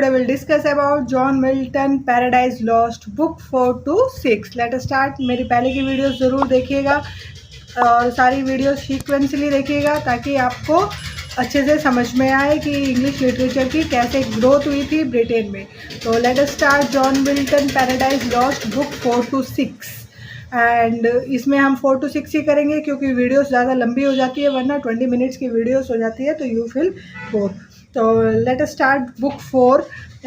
today we'll discuss about John Milton Paradise Lost book 4 to 6. Let us start. मेरी पहले की videos ज़रूर देखिएगा और सारी वीडियोस सीक्वेंसली देखिएगा ताकि आपको अच्छे से समझ में आए कि इंग्लिश लिटरेचर की कैसे ग्रोथ हुई थी ब्रिटेन में. तो let us start John Milton paradise lost book 4 to 6 and इसमें हम 4 to 6 ही करेंगे क्योंकि वीडियोस ज़्यादा लंबी हो जाती है, वरना 20 मिनट्स की वीडियोस हो जाती है तो you feel bore. So let us start book 4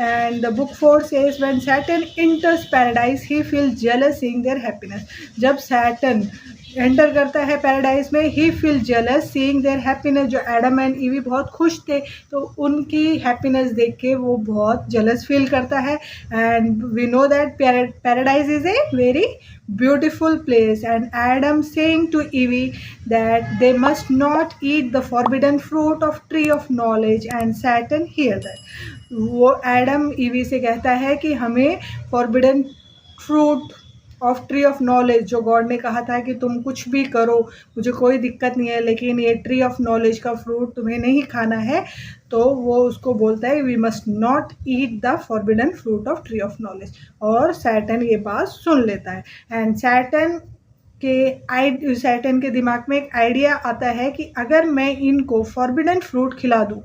and the book 4 says when Saturn enters paradise he feels jealous seeing their happiness. जब Saturn एंटर करता है पैराडाइज में he feel jealous seeing their happiness. जो Adam and Eve बहुत खुश थे तो उनकी हैप्पीनेस देख के वो बहुत जेलस फील करता है. And we know that paradise is a very beautiful place and Adam saying to Eve that they must not eat the forbidden fruit of tree of knowledge and Satan hear that. वो Adam EV से कहता है कि हमें forbidden fruit of tree of knowledge, जो God ने कहा था कि तुम कुछ भी करो मुझे कोई दिक्कत नहीं है लेकिन ये ट्री ऑफ नॉलेज का फ्रूट तुम्हें नहीं खाना है, तो वो उसको बोलता है we must not eat the forbidden fruit of tree of knowledge. और सैटन ये बात सुन लेता है एंड सैटन के दिमाग में एक आइडिया आता है कि अगर मैं इनको फॉरबिडन फ्रूट खिला दूँ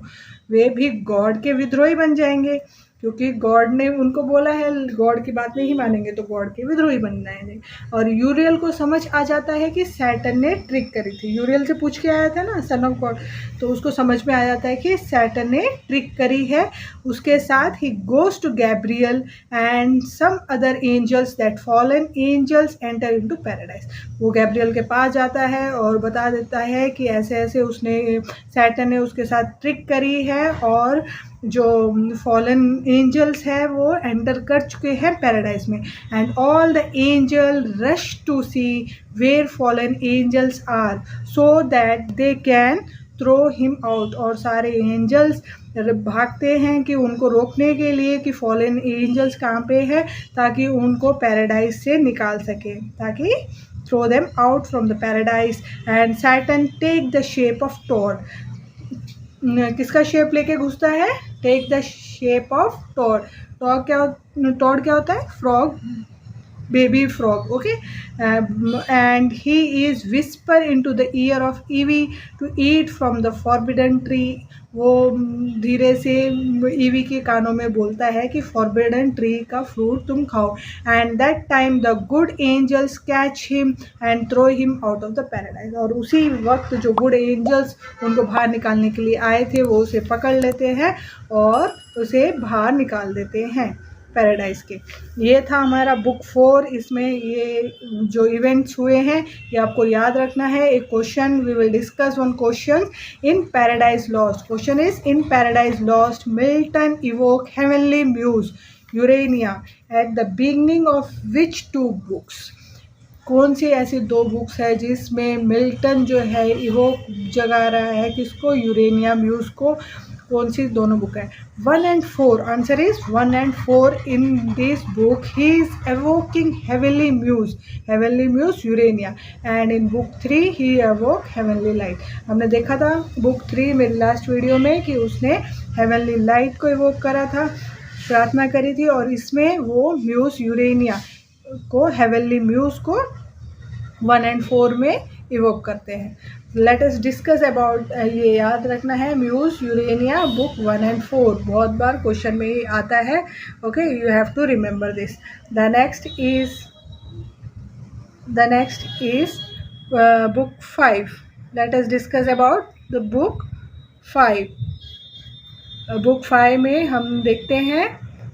वे भी गॉड के विद्रोही बन जाएंगे क्योंकि गॉड ने उनको बोला है, गॉड की बात नहीं मानेंगे तो गॉड के विद्रोही बन जाएंगे. और यूरियल को समझ आ जाता है कि सैटन ने ट्रिक करी थी. यूरियल से पूछ के आया था ना सन ऑफ गॉड, तो उसको समझ में आ जाता है कि सैटन ने ट्रिक करी है. उसके साथ ही goes to Gabriel and some other angels that fallen angels enter into paradise. वो गैब्रियल के पास जाता है और बता देता है कि ऐसे ऐसे सैटन ने उसके साथ ट्रिक करी है और जो फॉलन एंजल्स है वो एंटर कर चुके हैं पैराडाइज में. And all the angel rush to see where fallen angels are so that they can throw him out. और सारे एंजल्स भागते हैं कि उनको रोकने के लिए कि फॉलन एंजल्स कहाँ पे है ताकि उनको पैराडाइज से निकाल सके, ताकि throw them out from the paradise. And Satan take the shape of toad. किसका शेप लेके घुसता है? Take the shape of toad. Toad क्या होता है? Frog, baby frog. Okay. And he is whisper into the ear of Eve to eat from the forbidden tree. वो धीरे से ईवी के कानों में बोलता है कि फॉरबिडन ट्री का फ्रूट तुम खाओ. And that time the good angels catch him and throw him out of the paradise. और उसी वक्त जो गुड एंजल्स उनको बाहर निकालने के लिए आए थे वो उसे पकड़ लेते हैं और उसे बाहर निकाल देते हैं पैराडाइज के. ये था हमारा बुक 4. इसमें ये जो इवेंट्स हुए हैं ये आपको याद रखना है. एक question, we will discuss one question in Paradise Lost. Question is in Paradise Lost Milton evoke heavenly muse Urania at the beginning of which 2 books. कौन सी ऐसी 2 बुक्स है जिसमें मिल्टन जो है इवोक जगा रहा है किसको? यूरेनिया म्यूज को. कौन सी दोनों बुक है? 1 and 4. Answer is 1 and 4. In this book he is evoking heavenly muse Urania and in book 3 he evoke heavenly light. हमने देखा था बुक 3 मेरी लास्ट वीडियो में कि उसने हेवनली लाइट को इवोक करा था, प्रार्थना करी थी, और इसमें वो म्यूज यूरेनिया को, हेवनली म्यूज को 1 and 4 में इवोक करते हैं. लेट अस डिस्कस अबाउट, ये याद रखना है, म्यूज यूरेनिया बुक 1 and 4. बहुत बार क्वेश्चन में ही आता है. Okay, you have to remember this. The next is book 5. Let us discuss about the book 5. Book 5 में हम देखते हैं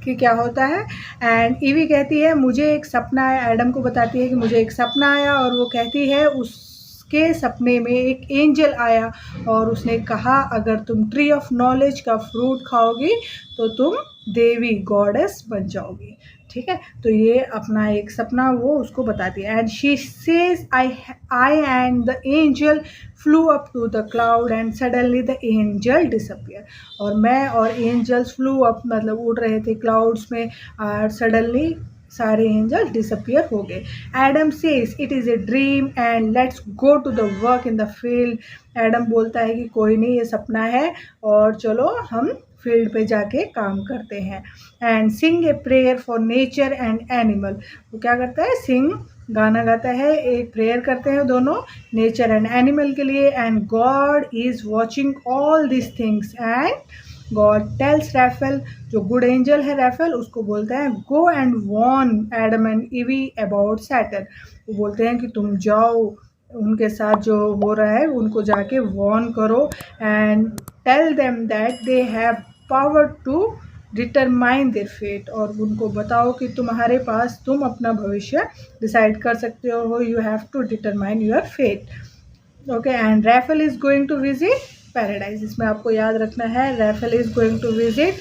कि क्या होता है. एंड ईवी कहती है मुझे एक सपना आया. एडम को बताती है कि मुझे एक सपना आया और वो कहती है उसके सपने में एक एंजल आया और उसने कहा अगर तुम ट्री ऑफ नॉलेज का फ्रूट खाओगी तो तुम देवी, गॉडेस बन जाओगी. ठीक है, तो ये अपना एक सपना वो उसको बताती है. And she says I and the angel flew up to the cloud and suddenly the angel disappear. और मैं और एंजल्स फ्लू अप मतलब उड़ रहे थे क्लाउड्स में और सडनली सारे एंजल डिसअपियर हो गए. Adam says it is a dream and let's go to the work in the field. Adam बोलता है कि कोई नहीं, ये सपना है और चलो हम फील्ड पे जाके काम करते हैं। And Singh a prayer for nature and animal, वो क्या करता है, सिंग गाना गाता है, एक प्रेयर करते हैं दोनों नेचर एंड एनिमल के लिए। And God is watching all this things and God tells Raphael, जो गुड एंजल है रैफेल, उसको बोलता है go and warn Adam and Eve about Satan. वो बोलते हैं कि तुम जाओ उनके साथ जो हो रहा है उनको जाके वॉर्न करो and tell them that they have power to determine their fate, और उनको बताओ कि तुम्हारे पास, तुम अपना भविष्य डिसाइड कर सकते हो, you have to determine your fate. Okay, and Raphael is going to visit paradise, इसमें आपको याद रखना है Raphael is going to visit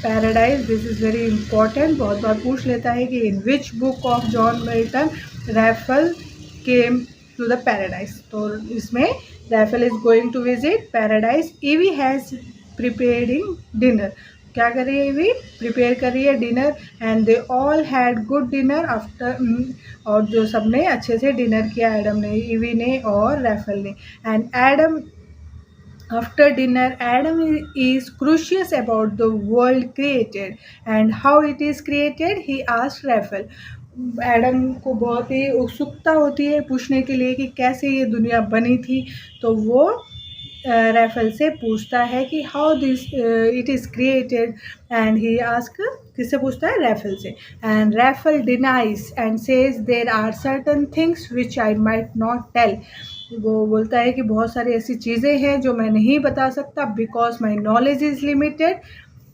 paradise, this is very important, बहुत बार पूछ लेता है कि in which book of John Milton Raphael came to the paradise. तो इसमें Raphael is going to visit paradise, Eve has preparing dinner, क्या कर रही है ईवी, प्रिपेयर कर रही है dinner. And they all had good dinner after, और जो सबने अच्छे से डिनर किया, एडम ने, ईवी ने और रैफेल ने। And Adam, after dinner, Adam is curious about the world created and how it is created. He asked Raphael. Adam को बहुत ही उत्सुकता होती है पूछने के लिए कि कैसे ये दुनिया बनी थी, तो वो रैफेल से पूछता है कि how this it is created, and he ask, किससे पूछता है, रैफेल से। And Raphael denies and says there are certain things which I might not tell, वो बोलता है कि बहुत सारी ऐसी चीज़ें हैं जो मैं नहीं बता सकता, because my knowledge is limited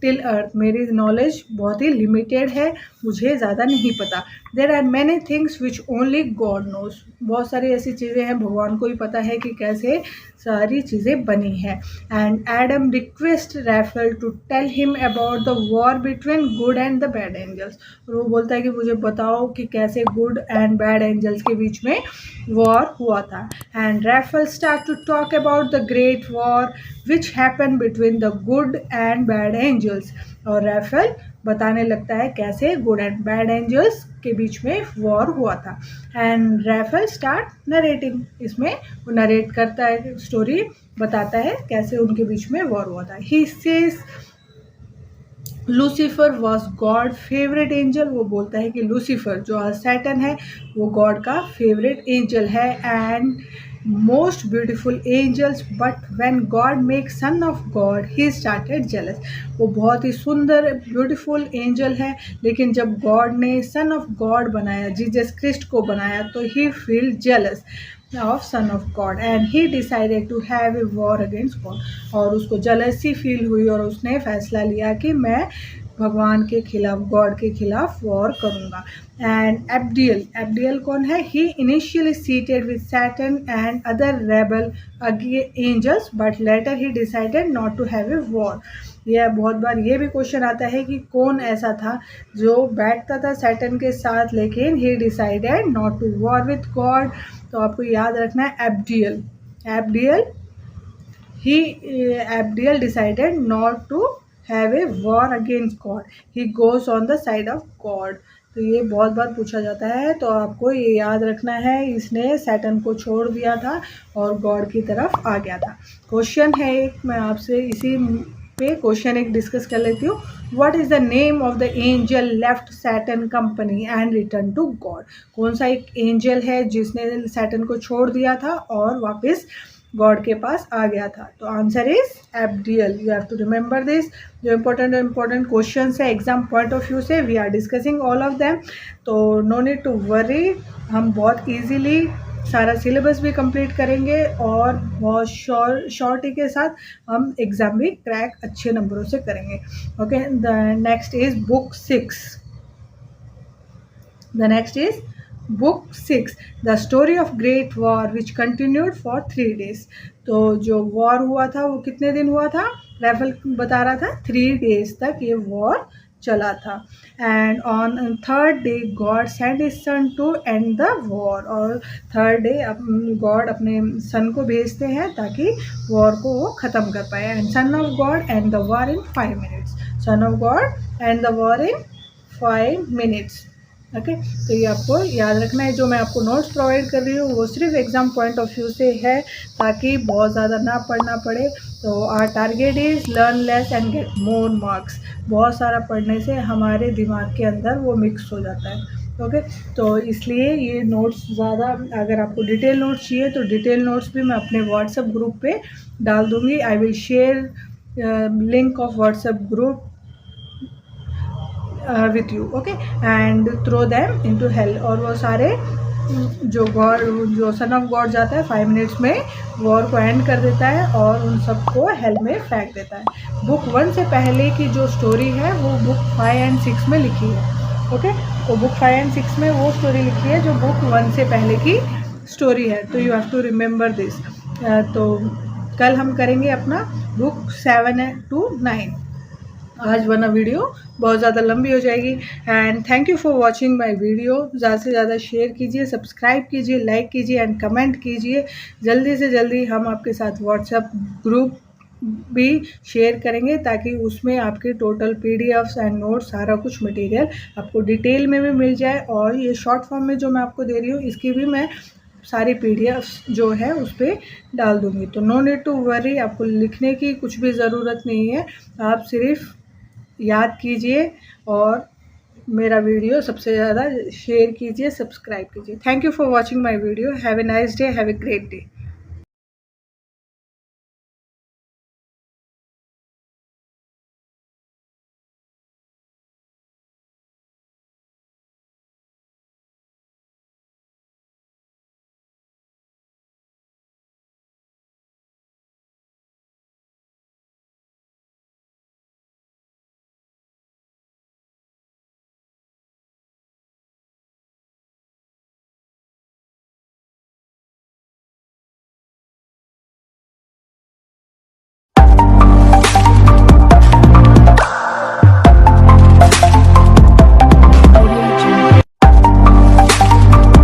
till earth, मेरी नॉलेज बहुत ही लिमिटेड है, मुझे ज़्यादा नहीं पता। There are many things which only God knows, बहुत सारी ऐसी चीज़ें हैं भगवान को ही पता है कि कैसे सारी चीज़ें बनी हैं। And Adam request Raphael to tell him about the war between good and the bad angels, और वो बोलता है कि मुझे बताओ कि कैसे गुड एंड बैड एंजल्स के बीच में वॉर हुआ था। And Raphael start to talk about the great war which happen between the good and bad angels, और रैफेल बताने लगता है कैसे गुड एंड बैड एंजल्स के बीच में वॉर हुआ था। एंड रैफेल स्टार्ट नरेटिंग, इसमें वो नरेट करता है, स्टोरी बताता है कैसे उनके बीच में वॉर हुआ था। He says Lucifer was God favourite angel, वो बोलता है कि लूसीफर जो सैटन है वो गॉड का फेवरेट एंजल है, and most beautiful angels, but when God make son of God he started jealous, वो बहुत ही सुंदर ब्यूटीफुल एंजल है, लेकिन जब गॉड ने सन ऑफ गॉड बनाया, जीसस क्रिस्ट को बनाया, तो he feel jealous of son of God and he decided to have a war against God, और उसको जेलसी फील हुई और उसने फैसला लिया कि मैं भगवान के खिलाफ, गॉड के खिलाफ वॉर करूँगा। एंड एब्डियल, एब्डियल कौन है, he initially seated with Satan and other rebel angels, but later he decided not to have a war. यह बहुत बार ये भी क्वेश्चन आता है कि कौन ऐसा था जो बैठता था सैटर्न के साथ, लेकिन he decided not to war with God, तो आपको याद रखना है Abdiel, Abdiel, he Abdiel decided not to have a war against God, he goes on the side of God. तो ये बहुत बार पूछा जाता है, तो आपको ये याद रखना है, इसने सैटर्न को छोड़ दिया था और गॉड की तरफ आ गया था। क्वेश्चन है एक, मैं आपसे इसी पे क्वेश्चन एक डिस्कस कर लेती हूँ। What is the name of the angel left Satan company and return to God, कौन सा एक एंजल है जिसने सैटर्न को छोड़ दिया था और वापस गॉड के पास आ गया था? तो answer is Abdiel, you have to remember this. जो इम्पोर्टेंट क्वेश्चन है एग्जाम पॉइंट ऑफ व्यू से, we are discussing all of them, तो नो नीड टू वरी, हम बहुत ईजीली सारा सिलेबस भी कंप्लीट करेंगे और बहुत शॉर्टी के साथ हम एग्ज़ाम भी क्रैक अच्छे नंबरों से करेंगे। Okay, the next is book 6, the next is book 6, the story of great war which continued for 3 days। तो जो वॉर हुआ था वो कितने दिन हुआ था, रैफेल बता रहा था 3 days तक ये वॉर चला था। And on third day God send his son to end the war, और थर्ड डे गॉड अपने सन को भेजते हैं ताकि वॉर को वो ख़त्म कर पाए। And sun of God and the war in 5 minutes, sun of God and the war in 5 minutes। Okay. तो ये आपको याद रखना है। जो मैं आपको नोट्स प्रोवाइड कर रही हूँ वो सिर्फ एग्ज़ाम पॉइंट ऑफ व्यू से है, ताकि बहुत ज़्यादा ना पढ़ना पड़े। तो our target is learn less and get more marks. बहुत सारा पढ़ने से हमारे दिमाग के अंदर वो मिक्स हो जाता है। ओके। तो इसलिए ये नोट्स ज़्यादा, अगर आपको डिटेल नोट्स चाहिए तो डिटेल नोट्स भी मैं अपने व्हाट्सएप ग्रुप पे डाल दूँगी। I will share link of WhatsApp group with you, okay, and throw them into hell. और वो सारे जो गॉड, जो सन ऑफ गॉड जाता है 5 मिनट्स में वॉर को एंड कर देता है और उन सबको हेल में फेंक देता है। बुक 1 से पहले की जो स्टोरी है वो बुक 5 एंड 6 में लिखी है। ओके। तो बुक 5 एंड 6 में वो स्टोरी लिखी है जो बुक 1 से पहले की स्टोरी है। तो you have to remember this. तो कल हम करेंगे अपना बुक 7 to 9। आज बना वीडियो बहुत ज़्यादा लंबी हो जाएगी। And thank you for watching my video. ज़्यादा से ज़्यादा शेयर कीजिए, सब्सक्राइब कीजिए, लाइक कीजिए एंड कमेंट कीजिए। जल्दी से जल्दी हम आपके साथ व्हाट्सएप ग्रुप भी शेयर करेंगे, ताकि उसमें आपके टोटल पीडीएफ्स एंड नोट्स सारा कुछ मटेरियल आपको डिटेल में भी मिल जाए। और ये शॉर्ट फॉर्म में जो मैं आपको दे रही हूँ इसकी भी मैं सारी पीडीएफ्स जो है उस पर डाल दूँगी। तो नो नीड टू वरी, आपको लिखने की कुछ भी ज़रूरत नहीं है। आप सिर्फ याद कीजिए और मेरा वीडियो सबसे ज़्यादा शेयर कीजिए, सब्सक्राइब कीजिए। Thank you for watching my video. Have a nice day, have a great day.